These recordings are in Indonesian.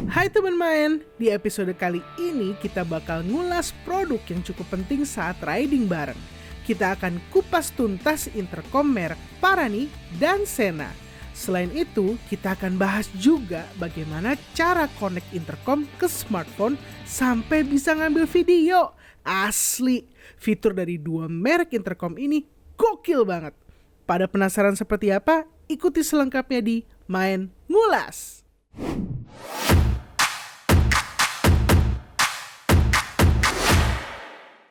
Hai teman main, di episode kali ini kita bakal ngulas produk yang cukup penting saat riding bareng. Kita akan kupas tuntas intercom merek Parani dan Sena. Selain itu, kita akan bahas juga bagaimana cara connect intercom ke smartphone sampai bisa ngambil video. Asli, fitur dari dua merek intercom ini gokil banget. Pada penasaran seperti apa? Ikuti selengkapnya di Main Ngulas.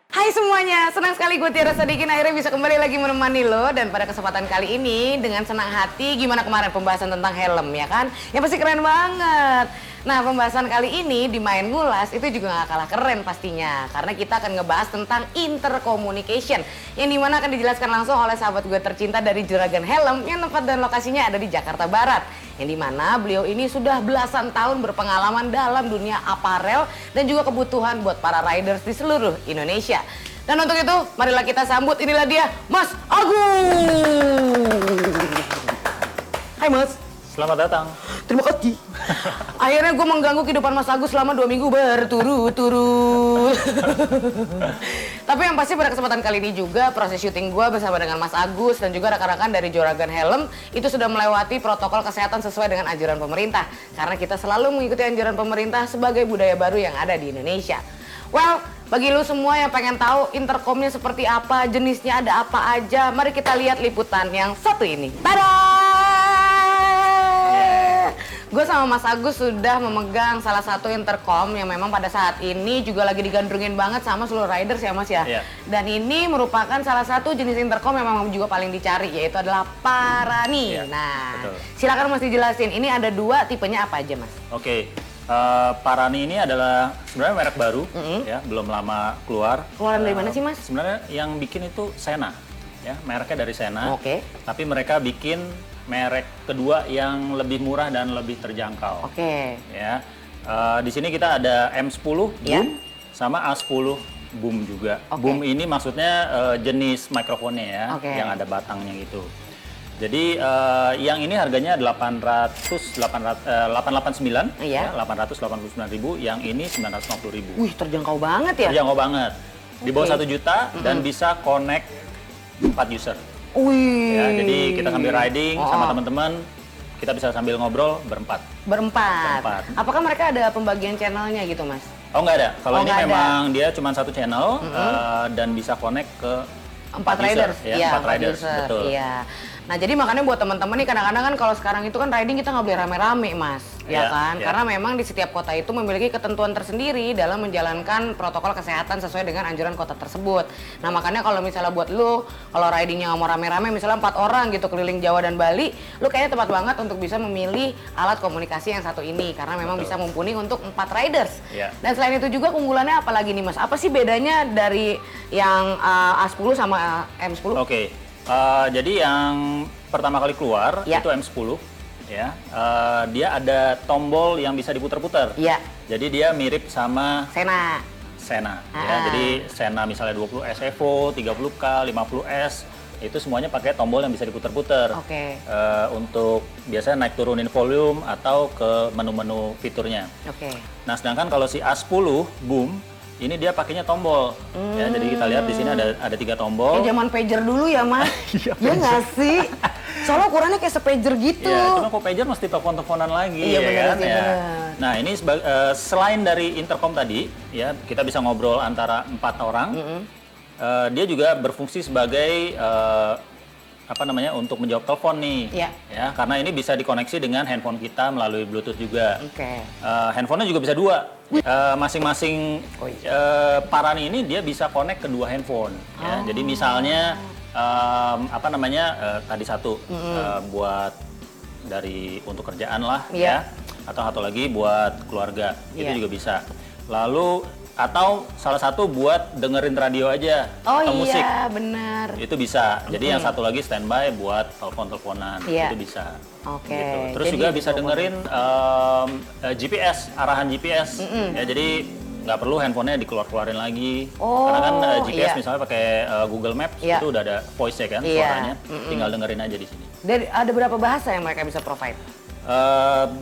Hai semuanya, senang sekali gue Tiara Sadikin akhirnya bisa kembali lagi menemani lo. Dan pada kesempatan kali ini dengan senang hati, gimana kemarin pembahasan tentang helm ya kan? Yang pasti keren banget. Nah, pembahasan kali ini di Main Ngulas itu juga gak kalah keren pastinya. Karena kita akan ngebahas tentang intercommunication, yang dimana akan dijelaskan langsung oleh sahabat gue tercinta dari Juragan Helm, yang tempat dan lokasinya ada di Jakarta Barat. Yang dimana beliau ini sudah belasan tahun berpengalaman dalam dunia aparel dan juga kebutuhan buat para riders di seluruh Indonesia. Dan untuk itu, marilah kita sambut, inilah dia, Mas Agus. Hai Mas. Selamat datang. Terima kasih. Akhirnya gue mengganggu kehidupan Mas Agus selama 2 minggu berturut-turut. Tapi yang pasti pada kesempatan kali ini juga proses syuting gue bersama dengan Mas Agus dan juga rekan-rekan dari Juragan Helm itu sudah melewati protokol kesehatan sesuai dengan anjuran pemerintah. Karena kita selalu mengikuti anjuran pemerintah sebagai budaya baru yang ada di Indonesia. Well, bagi lu semua yang pengen tahu intercomnya seperti apa, jenisnya ada apa aja, mari kita lihat liputan yang satu ini. Tada! Gue sama Mas Agus sudah memegang salah satu intercom yang memang pada saat ini juga lagi digandrungin banget sama seluruh riders ya Mas ya. Yeah. Dan ini merupakan salah satu jenis intercom yang memang juga paling dicari, yaitu adalah Parani. Yeah, nah, betul. Silakan Mas dijelasin, ini ada 2 tipenya apa aja Mas? Oke, Parani ini adalah sebenarnya merek baru, ya, belum lama keluar. Keluaran dari mana sih Mas? Sebenarnya yang bikin itu Sena, ya, mereknya dari Sena. Oke. Tapi mereka bikin merek kedua yang lebih murah dan lebih terjangkau. Oke. Ya, di sini kita ada M10 Boom Ya. sama A10 Boom juga. Oke. Boom ini maksudnya jenis mikrofonnya ya, Oke. yang ada batangnya gitu. Jadi yang ini harganya 889, Iya. ya, 889.000. Yang ini 950.000. Wih, terjangkau banget ya? Terjangkau banget. Di bawah Oke. 1 juta dan bisa connect 4 user. Wih. Ya, jadi kita sambil riding sama Oh. teman-teman, kita bisa sambil ngobrol berempat. Berempat. Berempat. Apakah mereka ada pembagian channelnya gitu Mas? Oh, nggak ada. Kalau Oh, ini nggak ada. memang dia cuma 1 channel dan bisa connect ke 4 user, riders, ya, iya, 4 riders, user, betul. iya. Nah jadi makanya buat teman-teman nih kadang-kadang kan kalau sekarang itu kan riding kita nggak boleh rame-rame Mas, ya Iya, kan? iya. Karena memang di setiap kota itu memiliki ketentuan tersendiri dalam menjalankan protokol kesehatan sesuai dengan anjuran kota tersebut. Nah makanya kalau misalnya buat lu, kalau ridingnya nggak mau rame-rame, misalnya 4 orang gitu keliling Jawa dan Bali, lu kayaknya tepat banget untuk bisa memilih alat komunikasi yang satu ini karena memang bisa mumpuni untuk 4 riders. Iya. Dan selain itu juga keunggulannya apa lagi nih Mas? Apa sih bedanya dari yang A10 sama M10? Oke, jadi yang pertama kali keluar Ya. itu M10, ya. Dia ada tombol yang bisa diputar-putar. Iya. Jadi dia mirip sama Sena. Sena, Ah. ya. Jadi Sena misalnya 20S Evo, 30K, 50S, itu semuanya pakai tombol yang bisa diputar-putar. Oke. Untuk biasanya naik turunin volume atau ke menu-menu fiturnya. Oke. Nah, sedangkan kalau si A10 Boom ini dia pakainya tombol. Ya, jadi kita lihat di sini ada 3 tombol. Kayak zaman pager dulu ya Mas? Iya, Iya nggak sih? Soalnya ukurannya kayak sepager gitu. Iya, cuma kok pager mesti telepon-teleponan lagi, Iya, ya benar kan? sih, Ya. benar. Nah, ini selain dari intercom tadi, ya, kita bisa ngobrol antara 4 orang. Dia juga berfungsi sebagai untuk menjawab telepon nih. Iya. Ya, karena ini bisa dikoneksi dengan handphone kita melalui Bluetooth juga. Oke. Handphonenya juga bisa 2. Masing-masing Parani ini dia bisa connect ke 2 handphone. Ya. Jadi misalnya tadi 1 buat untuk kerjaan lah, Iya. ya. Atau satu lagi buat keluarga, Iya. itu juga bisa. Lalu atau salah satu buat dengerin radio aja Oh atau musik. iya, benar. Itu bisa. Jadi yang satu lagi standby buat telepon-teleponan. Iya. Itu bisa. Oke. Gitu. Terus Jadi juga bisa bisa dengerin GPS, arahan GPS. Ya, jadi nggak perlu handphonenya dikeluar-keluarin lagi. Oh, Karena kan GPS iya. misalnya pakai Google Maps Iya. itu udah ada voice-nya kan Iya. suaranya. Tinggal dengerin aja di sini. Ada berapa bahasa yang mereka bisa provide?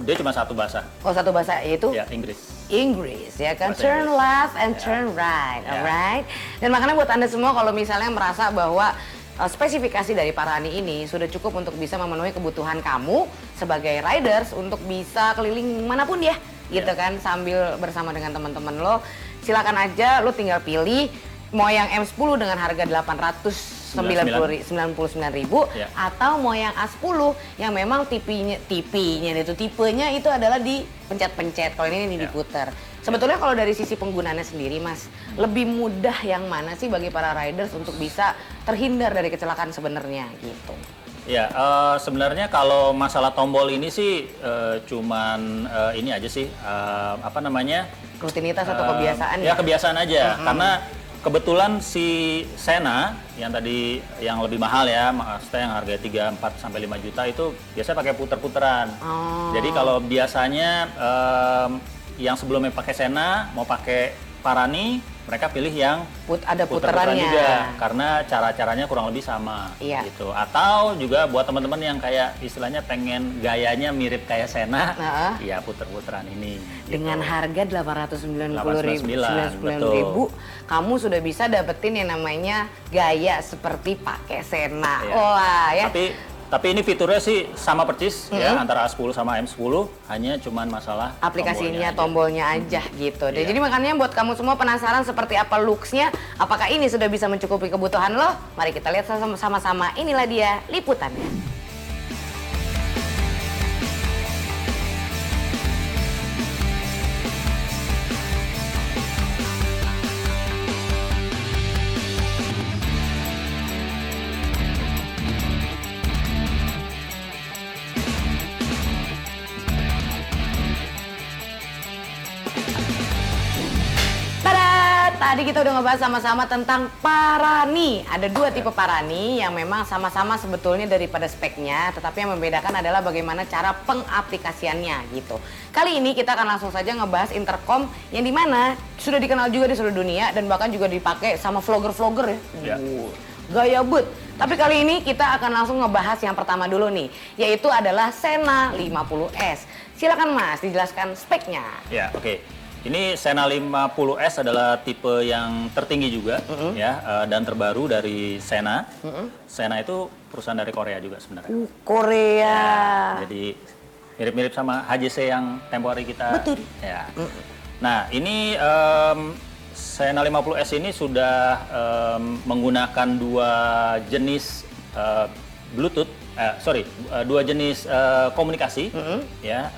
Dia cuma satu bahasa. Oh, satu bahasa yaitu Ya, Inggris. Inggris ya kan, Bahasa turn Inggris. left and turn right, alright. Dan makanya buat Anda semua kalau misalnya merasa bahwa spesifikasi dari Parani ini sudah cukup untuk bisa memenuhi kebutuhan kamu sebagai riders untuk bisa keliling manapun ya, gitu kan, sambil bersama dengan teman-teman lo. Silakan aja lo tinggal pilih mau yang M10 dengan harga 899.000 atau mau yang A10 yang memang tipenya itu adalah dipencet-pencet. Kalau ini diputer. Sebetulnya kalau dari sisi penggunaannya sendiri, Mas, lebih mudah yang mana sih bagi para riders untuk bisa terhindar dari kecelakaan sebenarnya gitu? Ya, sebenarnya kalau masalah tombol ini sih cuman ini aja sih apa namanya? Rutinitas atau kebiasaan ya? Kebiasaan aja. Karena kebetulan si Sena yang tadi yang lebih mahal ya, maksudnya yang harga 3, 4 sampai 5 juta itu biasanya pakai puter-puteran. Jadi kalau biasanya yang sebelumnya pakai Sena mau pakai Parani, mereka pilih yang ada puter-puteran puterannya juga karena cara-caranya kurang lebih sama gitu. Atau juga buat teman-teman yang kayak istilahnya pengen gayanya mirip kayak Sena, ya puter-puteran ini. Dengan gitu. harga 899.000, kamu sudah bisa dapetin yang namanya gaya seperti pakai Sena. Wah ya. Tapi ini fiturnya sih sama persis ya antara A10 sama M10, hanya cuman masalah aplikasinya, tombolnya aja gitu. Jadi makanya buat kamu semua penasaran seperti apa looks-nya, apakah ini sudah bisa mencukupi kebutuhan lo? Mari kita lihat sama-sama. Inilah dia liputannya. Tadi kita udah ngebahas sama-sama tentang Parani. Ada dua tipe Parani yang memang sama-sama sebetulnya daripada speknya, tetapi yang membedakan adalah bagaimana cara pengaplikasiannya gitu. Kali ini kita akan langsung saja ngebahas intercom yang dimana sudah dikenal juga di seluruh dunia dan bahkan juga dipakai sama vlogger-vlogger ya. Gaya but. Tapi kali ini kita akan langsung ngebahas yang pertama dulu nih, yaitu adalah Sena 50S. Silakan Mas, dijelaskan speknya. Ya, oke. Ini Sena 50S adalah tipe yang tertinggi juga ya dan terbaru dari Sena. Sena itu perusahaan dari Korea juga sebenarnya. Korea. Ya, jadi mirip-mirip sama HJC yang tempo hari kita. Betul. Ya. Nah, ini Sena 50S ini sudah menggunakan dua jenis Bluetooth. Dua jenis komunikasi ya,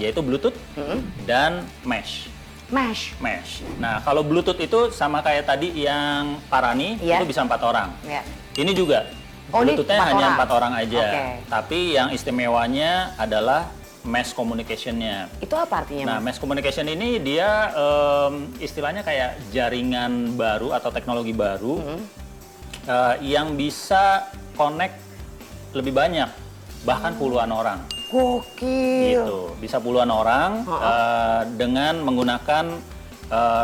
yaitu Bluetooth dan Mesh. Nah, kalau Bluetooth itu sama kayak tadi yang Parani itu bisa 4 orang. Ini juga Bluetooth-nya hanya 4 orang aja. Tapi yang istimewanya adalah Mesh Communication-nya. Itu apa artinya? Nah, Mesh Communication ini dia istilahnya kayak jaringan baru atau teknologi baru yang bisa connect lebih banyak, bahkan puluhan orang. Gokil. Gitu, bisa puluhan orang dengan menggunakan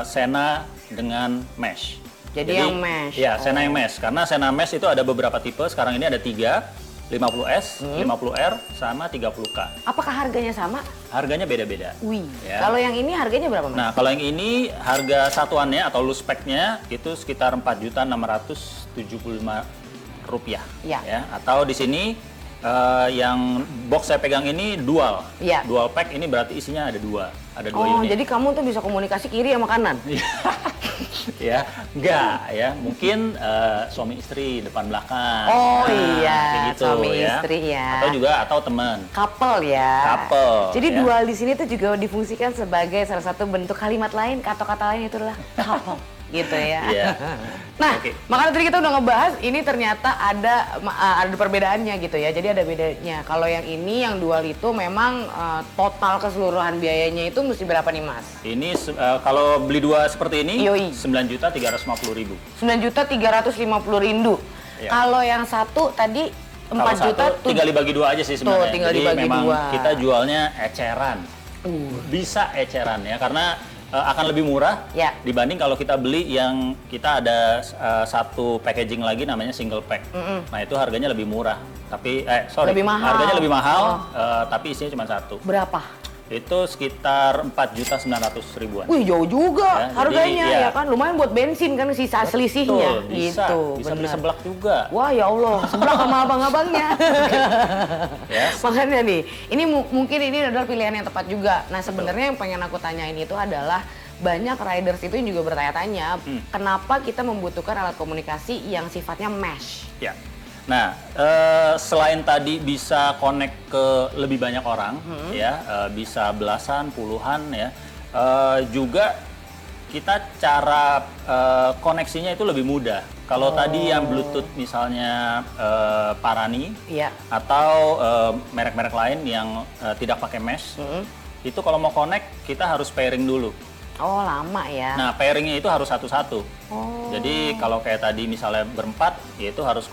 Sena dengan Mesh. Jadi yang Mesh. Ya, Sena yang Mesh. Karena Sena Mesh itu ada beberapa tipe. Sekarang ini ada 3, 50S, 50R, sama 30K. Apakah harganya sama? Harganya beda-beda. Wih. Ya. Kalau yang ini harganya berapa, Mas? Nah, kalau yang ini harga satuannya atau loose pack-nya itu sekitar Rp4.675. Ya. Atau di sini yang box saya pegang ini dual. Dual pack ini berarti isinya ada dua unit. Jadi kamu tuh bisa komunikasi kiri sama kanan? Ya, enggak ya. Mungkin suami istri depan belakang. Gitu, suami istri ya. Atau teman. Couple ya. Jadi ya. dual di sini tuh juga difungsikan sebagai salah satu bentuk kalimat lain, kata-kata lain itu adalah couple. Gitu ya. Nah, makanya tadi kita udah ngebahas ini ternyata ada perbedaannya gitu ya. Jadi ada bedanya. Kalau yang ini yang dual itu memang total keseluruhan biayanya itu mesti berapa nih, Mas? Ini kalau beli dua seperti ini 9.350.000. 9.350.000. Kalau yang satu tadi 4 juta tinggal dibagi dua aja sih sebenarnya. Tinggal Jadi dibagi memang dua. kita jualnya eceran. Bisa eceran ya karena akan lebih murah Ya. dibanding kalau kita beli yang kita ada satu packaging lagi namanya single pack. Nah itu harganya lebih murah, tapi Lebih mahal. harganya lebih mahal, tapi isinya cuma satu. Berapa? Itu sekitar 4.900.000-an. Wih jauh juga Ya, harganya jadi, ya kan, lumayan buat bensin kan sisa selisihnya. Betul, bisa gitu, beli bener. seblak juga. Wah ya Allah, sebelah sama abang-abangnya. Ya. Makanya nih, ini mungkin ini adalah pilihan yang tepat juga. Nah sebenarnya yang pengen aku tanyain itu adalah banyak riders itu yang juga bertanya-tanya, kenapa kita membutuhkan alat komunikasi yang sifatnya mesh? Ya. Nah, selain tadi bisa connect ke lebih banyak orang, ya, bisa belasan, puluhan, ya, juga kita cara koneksinya itu lebih mudah. Kalau tadi yang Bluetooth misalnya Parani, Iya. atau merek-merek lain yang tidak pakai mesh, itu kalau mau connect kita harus pairing dulu. Oh lama ya. Nah, pairingnya itu harus satu-satu. Oh. Jadi kalau kayak tadi misalnya berempat, ya itu harus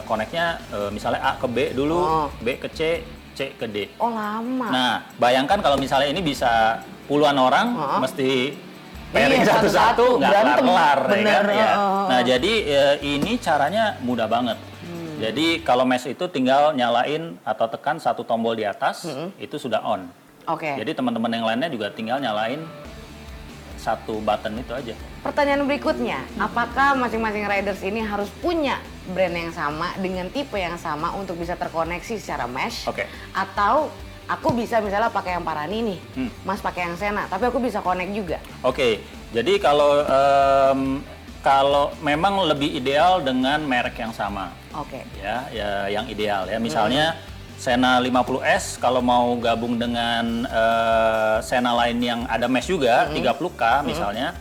connect-nya misalnya A ke B dulu, B ke C, C ke D. Oh lama. Nah, bayangkan kalau misalnya ini bisa puluhan orang, mesti pairing Iya, satu-satu, satu-satu, nggak berantem. kelar-kelar, ya Bener, kan? Ya. heeh. Nah, jadi ini caranya mudah banget. Jadi kalau mesh itu tinggal nyalain atau tekan satu tombol di atas, itu sudah on. Oke. Jadi teman-teman yang lainnya juga tinggal nyalain satu button itu aja. Pertanyaan berikutnya, apakah masing-masing riders ini harus punya brand yang sama dengan tipe yang sama untuk bisa terkoneksi secara mesh? Oke. Atau aku bisa misalnya pakai yang Parani nih, Mas pakai yang Sena, tapi aku bisa connect juga. Oke, jadi kalau memang lebih ideal dengan merek yang sama, Oke. ya yang ideal ya. Misalnya Sena 50S kalau mau gabung dengan Sena lain yang ada mesh juga, 30K misalnya,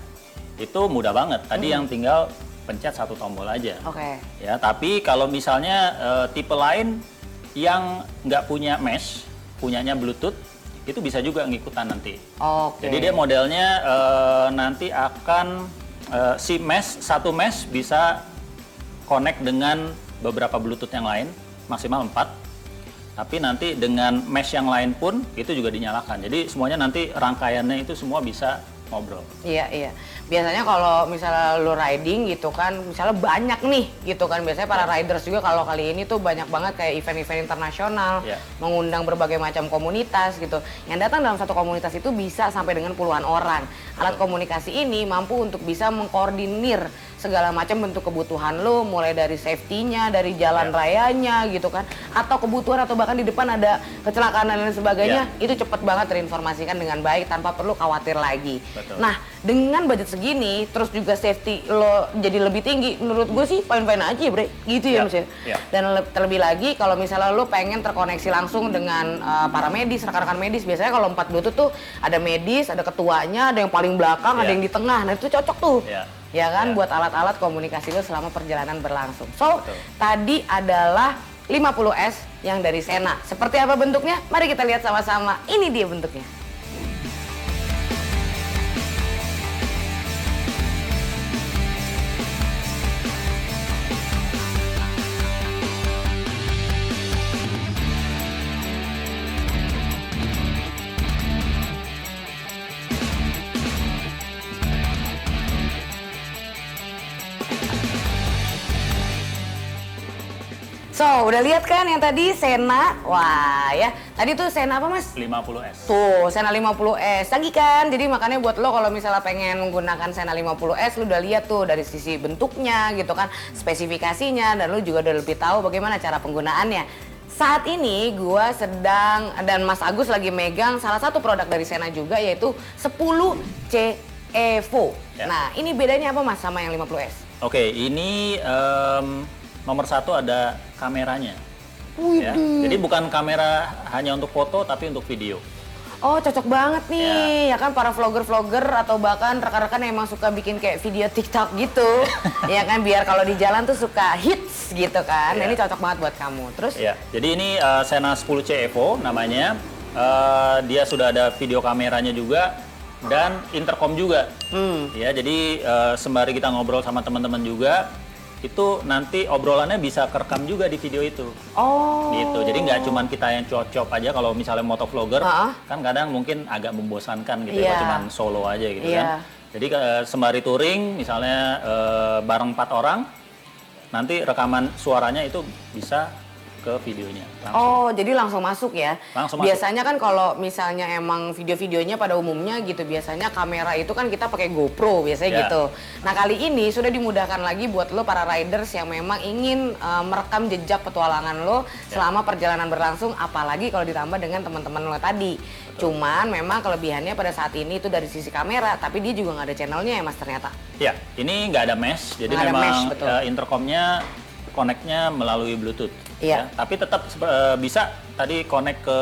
itu mudah banget. Tadi yang tinggal pencet satu tombol aja. Oke. Ya, tapi kalau misalnya tipe lain yang nggak punya mesh, punyanya Bluetooth, itu bisa juga ngikutan nanti. Oke. Jadi dia modelnya nanti akan si mesh, satu mesh bisa connect dengan beberapa Bluetooth yang lain, maksimal 4. Tapi nanti dengan mesh yang lain pun itu juga dinyalakan. Jadi semuanya nanti rangkaiannya itu semua bisa ngobrol. Iya, iya. Biasanya kalau misalnya lu riding gitu kan, misalnya banyak nih gitu kan. Biasanya para riders juga kalau kali ini tuh banyak banget kayak event-event internasional, Ya. mengundang berbagai macam komunitas gitu. Yang datang dalam satu komunitas itu bisa sampai dengan puluhan orang. Alat komunikasi ini mampu untuk bisa mengkoordinir segala macam bentuk kebutuhan lo, mulai dari safety-nya, dari jalan rayanya gitu kan, atau kebutuhan atau bahkan di depan ada kecelakaan dan lain sebagainya, itu cepat banget terinformasikan dengan baik tanpa perlu khawatir lagi. Betul. Nah, dengan budget segini, terus juga safety lo jadi lebih tinggi, menurut gue sih fine-fine aja bre, gitu ya Ya, Mas ya. ya. Dan terlebih lagi kalau misalnya lo pengen terkoneksi langsung dengan para medis, rekan-rekan medis, biasanya kalau 4 Bluetooth tuh ada medis, ada ketuanya, ada yang paling belakang, Ya. ada yang di tengah, nah itu cocok tuh. Ya. Ya kan, Ya. buat alat-alat komunikasi lo selama perjalanan berlangsung. So, Betul. tadi adalah 50S yang dari Sena. Seperti apa bentuknya? Mari kita lihat sama-sama. Ini dia bentuknya. So, udah lihat kan yang tadi Sena? Wah, ya. Tadi tuh Sena apa, Mas? 50S. Tuh, Sena 50S. Lagi kan, jadi makanya buat lo kalau misalnya pengen menggunakan Sena 50S, lo udah lihat tuh dari sisi bentuknya gitu kan, spesifikasinya, dan lo juga udah lebih tahu bagaimana cara penggunaannya. Saat ini gua sedang, dan Mas Agus lagi megang salah satu produk dari Sena juga, yaitu 10C Evo. Ya. Nah, ini bedanya apa Mas sama yang 50S? Oke, ini nomor satu ada kameranya. Ya. Jadi bukan kamera hanya untuk foto, tapi untuk video. Oh, cocok banget nih, ya kan para vlogger-vlogger atau bahkan rekan-rekan yang emang suka bikin kayak video TikTok gitu, ya kan, biar kalau di jalan tuh suka hits gitu kan. Nah, Ya. ini cocok banget buat kamu. Terus? Ya, jadi ini Sena 10C Evo namanya. Dia sudah ada video kameranya juga dan intercom juga. Ya, jadi sembari kita ngobrol sama teman-teman juga, itu nanti obrolannya bisa kerekam juga di video itu. Oh. Gitu. Jadi nggak cuman kita yang cocok aja kalau misalnya motovlogger kan kadang mungkin agak membosankan gitu ya, cuman solo aja gitu kan. Jadi sembari touring misalnya bareng 4 orang, nanti rekaman suaranya itu bisa ke videonya langsung. Oh, jadi langsung masuk ya? Langsung masuk. Biasanya kan kalau misalnya emang video-videonya pada umumnya gitu, biasanya kamera itu kan kita pakai GoPro biasanya gitu. Nah, kali ini sudah dimudahkan lagi buat lo para riders yang memang ingin merekam jejak petualangan lo selama perjalanan berlangsung, apalagi kalau ditambah dengan teman-teman lo tadi. Cuman memang kelebihannya pada saat ini itu dari sisi kamera, tapi dia juga nggak ada channelnya ya Mas ternyata? Ya, ini nggak ada mesh, jadi memang intercomnya connect-nya melalui Bluetooth. Iya. Ya. Tapi tetap bisa tadi connect ke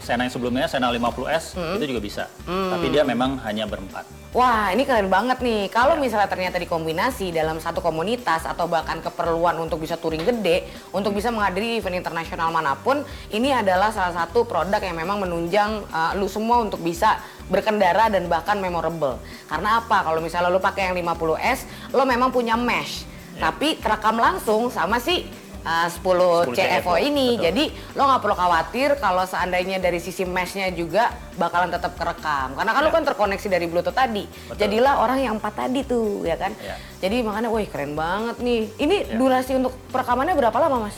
Sena yang sebelumnya, Sena 50S, itu juga bisa. Tapi dia memang hanya berempat. Wah, ini keren banget nih. Kalau misalnya ternyata dikombinasi dalam satu komunitas atau bahkan keperluan untuk bisa touring gede, untuk bisa menghadiri event internasional manapun, ini adalah salah satu produk yang memang menunjang lu semua untuk bisa berkendara dan bahkan memorable. Karena apa? Kalau misalnya lu pakai yang 50S, lo memang punya mesh. Tapi terekam langsung sama si 10 CFO ini. Betul. Jadi lo nggak perlu khawatir kalau seandainya dari sisi mesh-nya juga bakalan tetap kerekam. Karena kan lo kan terkoneksi dari Bluetooth tadi. Betul. Jadilah orang yang 4 tadi tuh, ya kan? Jadi makanya, wih keren banget nih. Ini durasi untuk perekamannya berapa lama, Mas?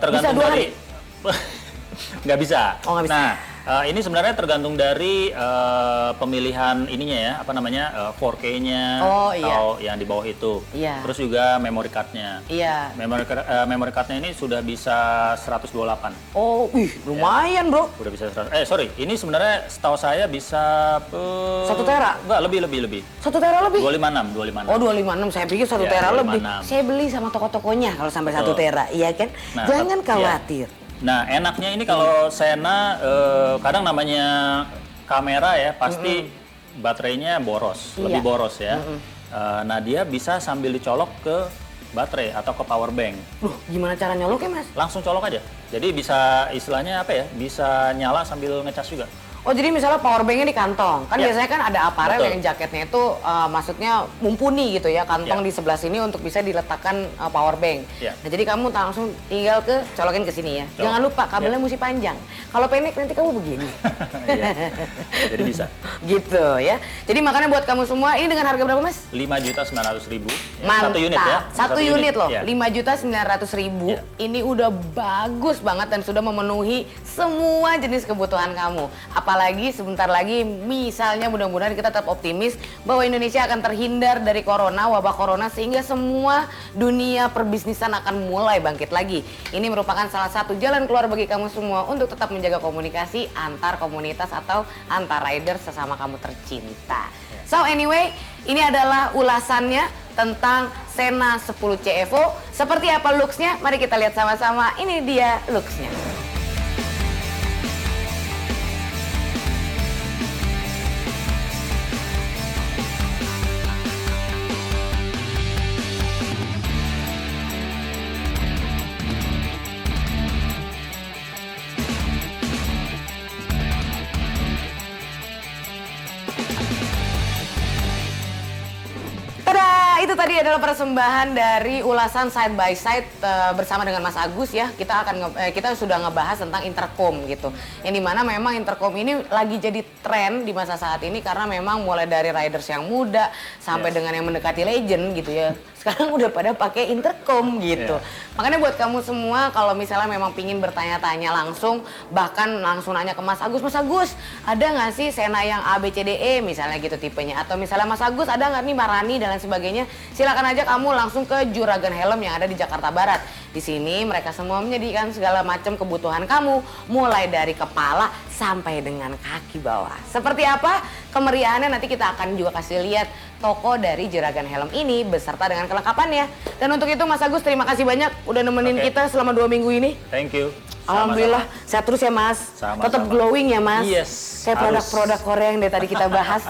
Tergantung bisa 2 dari... Nggak bisa. Oh, nggak bisa. Nah, ini sebenarnya tergantung dari pemilihan ininya ya, apa namanya 4K-nya atau yang di bawah itu. Terus juga memory card-nya. Memory card-nya ini sudah bisa 128. Oh, lumayan bro. Udah bisa 100. Sorry, ini sebenarnya setahu saya bisa 1 tera? Enggak, lebih. 1 tera lebih? 256. Oh 256, saya pikir 1 tera lebih. Saya beli sama toko-tokonya kalau sampai 1 tera, iya kan? Nah, jangan khawatir. Nah, enaknya ini kalau Sena kadang namanya kamera ya pasti baterainya boros, lebih boros ya. Nah, dia bisa sambil dicolok ke baterai atau ke power bank. Gimana cara nyoloknya, Mas? Langsung colok aja. Jadi bisa istilahnya apa ya? Bisa nyala sambil ngecas juga. Oh, jadi misalnya power bank-nya di kantong. Kan biasanya kan ada aparel yang jaketnya itu maksudnya mumpuni gitu ya, kantong di sebelah sini untuk bisa diletakkan power bank. Nah, jadi kamu langsung tinggal colokin ke sini ya. Jangan lupa kabelnya mesti panjang. Kalau pendek nanti kamu begini. Jadi bisa. Gitu ya. Jadi makanya buat kamu semua, ini dengan harga berapa, Mas? 5.900.000. Mantap. 1 unit ya. 1 unit loh. 5.900.000. Ini udah bagus banget dan sudah memenuhi semua jenis kebutuhan kamu. Apalagi sebentar lagi misalnya mudah-mudahan kita tetap optimis bahwa Indonesia akan terhindar dari wabah corona sehingga semua dunia perbisnisan akan mulai bangkit lagi. Ini merupakan salah satu jalan keluar bagi kamu semua untuk tetap menjaga komunikasi antar komunitas atau antar riders sesama kamu tercinta. So anyway, ini adalah ulasannya tentang Sena 10 CFO. Seperti apa looks-nya? Mari kita lihat sama-sama. Ini dia looks-nya. Itu tadi adalah persembahan dari ulasan side by side bersama dengan Mas Agus ya. Kita sudah ngebahas tentang intercom gitu. Yang dimana memang intercom ini lagi jadi tren di masa saat ini karena memang mulai dari riders yang muda sampai dengan yang mendekati legend gitu ya. Sekarang udah pada pakai intercom gitu. Makanya buat kamu semua kalau misalnya memang pingin bertanya-tanya langsung, bahkan langsung nanya ke Mas Agus, ada nggak sih Sena yang ABCDE misalnya gitu tipenya, atau misalnya Mas Agus ada nggak nih Marani dan lain sebagainya, silakan aja kamu langsung ke Juragan Helm yang ada di Jakarta Barat. Di sini mereka semua menyediakan segala macam kebutuhan kamu, mulai dari kepala sampai dengan kaki bawah. Seperti apa kemeriahannya nanti kita akan juga kasih lihat toko dari Juragan Helm ini beserta dengan kelengkapannya. Dan untuk itu Mas Agus terima kasih banyak udah nemenin kita selama 2 minggu ini. Thank you. Alhamdulillah, sehat terus ya Mas. Tetap glowing ya Mas. Yes. Kayak produk-produk Korea yang dari tadi kita bahas.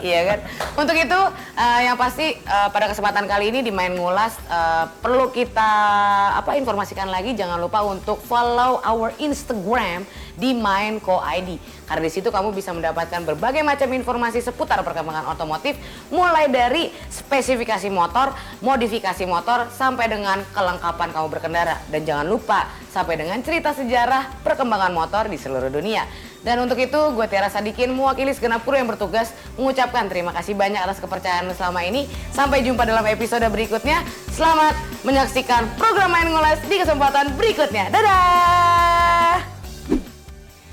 Iya kan. Untuk itu yang pasti pada kesempatan kali ini di Main Ngulas perlu kita informasikan lagi, jangan lupa untuk follow our Instagram di Mindco ID. Karena di situ kamu bisa mendapatkan berbagai macam informasi seputar perkembangan otomotif, mulai dari spesifikasi motor, modifikasi motor, sampai dengan kelengkapan kamu berkendara. Dan jangan lupa sampai dengan cerita sejarah perkembangan motor di seluruh dunia. Dan untuk itu, gue Tiara Sadikin mewakili segenap kru yang bertugas mengucapkan terima kasih banyak atas kepercayaan lu selama ini. Sampai jumpa dalam episode berikutnya. Selamat menyaksikan program Main Ngulas di kesempatan berikutnya. Dadah!